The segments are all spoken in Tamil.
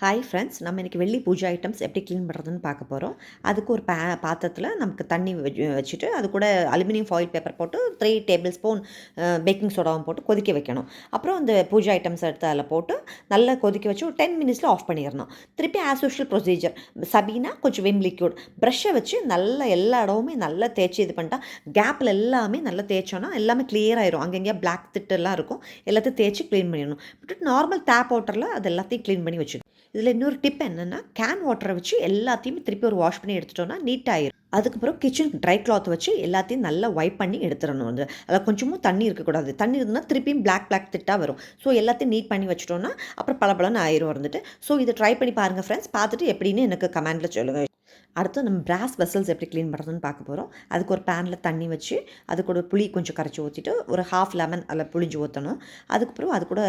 ஹாய் ஃப்ரெண்ட்ஸ், நம்ம இன்றைக்கி வெள்ளி பூஜை ஐட்டம்ஸ் எப்படி க்ளீன் பண்ணுறதுன்னு பார்க்க போகிறோம். அதுக்கு ஒரு பாத்திரத்தில் நமக்கு தண்ணி வச்சுட்டு அது கூட அலுமினியம் ஃபாயில் பேப்பர் போட்டு 3 டேபிள் ஸ்பூன் பேக்கிங் சோடாவும் போட்டு கொதிக்க வைக்கணும். அப்புறம் அந்த பூஜை ஐட்டம்ஸ் எடுத்து அதில் போட்டு நல்லா கொதிக்க வச்சு ஒரு 10 மினிட்ஸில் ஆஃப் பண்ணிடணும். திருப்பி ஆஸ் யூஷுவல் ப்ரொசீஜர் சபீனா கொஞ்சம் விம் லிக்யூட் ப்ரஷ்ஷை வச்சு நல்லா எல்லா இடமுமே நல்லா தேய்ச்சி இது பண்ணிட்டா கேப்பில் எல்லாமே நல்லா தேய்ச்சோன்னா எல்லாமே கிளியர் ஆயிரும். அங்கங்கே பிளாக் திட்டெல்லாம் இருக்கும், எல்லாத்தையும் தேய்ச்சி க்ளீன் பண்ணிடணும். விட்டுட்டு நார்மல் டேப் வாட்டரில் அது எல்லாத்தையும் க்ளீன் பண்ணி வச்சுக்கணும். இதில் இன்னொரு டிப் என்னென்னா, கேன் வாட்டரை வச்சு எல்லாத்தையுமே திருப்பி ஒரு வாஷ் பண்ணி எடுத்துட்டோன்னா நீட்டாகிடும். அதுக்கப்புறம் கிச்சன் ட்ரை கிளாத் வச்சு எல்லாத்தையும் நல்லா வைப் பண்ணி எடுத்துடணும். வந்து அதில் கொஞ்சமும் தண்ணி இருக்கக்கூடாது. தண்ணி இருந்தால் திருப்பியும் பிளாக் திட்டாக வரும். ஸோ எல்லாத்தையும் நீட் பண்ணி வச்சுட்டோன்னா அப்புறம் பளபளன்னு ஆயிரும் வந்துட்டு. ஸோ இதை ட்ரை பண்ணி பாருங்கள் ஃப்ரெண்ட்ஸ். பார்த்துட்டு எப்படின்னு எனக்கு கமெண்டில் சொல்லுங்கள். அடுத்து நம்ம பிராஸ் வெசல்ஸ் எப்படி க்ளீன் பண்ணுறதுன்னு பார்க்க போகிறோம். அதுக்கு ஒரு பேனில் தண்ணி வச்சு அது கூட புளி கொஞ்சம் கரைச்சி ஊற்றிட்டு ஒரு ஹாஃப் லெமன் அதில் புளிஞ்சு ஊற்றணும். அதுக்கப்புறம் அது கூட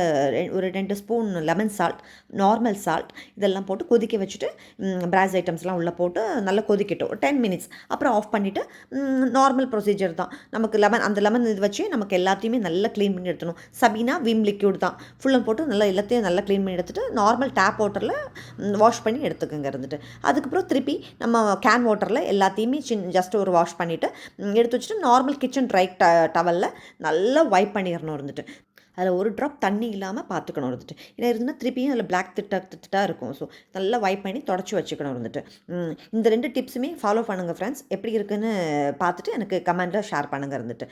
ஒரு 2 spoon lemon salt, normal salt இதெல்லாம் போட்டு கொதிக்க வச்சுட்டு பிராஸ் ஐட்டம்ஸ்லாம் உள்ளே போட்டு நல்லா கொதிக்கட்டும் ஒரு 10 மினிட்ஸ். அப்புறம் ஆஃப் பண்ணிவிட்டு நார்மல் ப்ரொசீஜர் தான். நமக்கு அந்த லெமன் இது வச்சு நமக்கு எல்லாத்தையுமே நல்லா க்ளீன் பண்ணி எடுத்துணும். சபீனா விம் லிக்யூட் தான் ஃபுல்லும் போட்டு நல்லா எல்லாத்தையும் நல்லா க்ளீன் பண்ணி எடுத்துகிட்டு நார்மல் டேப் வாட்டரில் வாஷ் பண்ணி எடுத்துக்கங்க இருந்துட்டு. அதுக்கப்புறம் திருப்பி நம்ம கேன் வாட்டரில் எல்லாத்தையுமே ஜஸ்ட் ஒரு வாஷ் பண்ணிவிட்டு எடுத்து வச்சுட்டு நார்மல் கிச்சன் ட்ரை டவலில் நல்லா வைப் பண்ணிடணும் இருந்துட்டு. அதில் ஒரு ட்ராப் தண்ணி இல்லாமல் பார்த்துக்கணும் இருந்துட்டு. ஏன்னா இருந்தால் திருப்பியும் அதில் பிளாக் திட்டாக இருக்கும். ஸோ நல்லா வைப் பண்ணி தொடச்சி வச்சுக்கணும் இருந்துட்டு. இந்த 2 டிப்ஸுமே ஃபாலோ பண்ணுங்கள் ஃப்ரெண்ட்ஸ். எப்படி இருக்குன்னு பார்த்துட்டு எனக்கு கமெண்ட்டில் ஷேர் பண்ணுங்கள் இருந்துட்டு.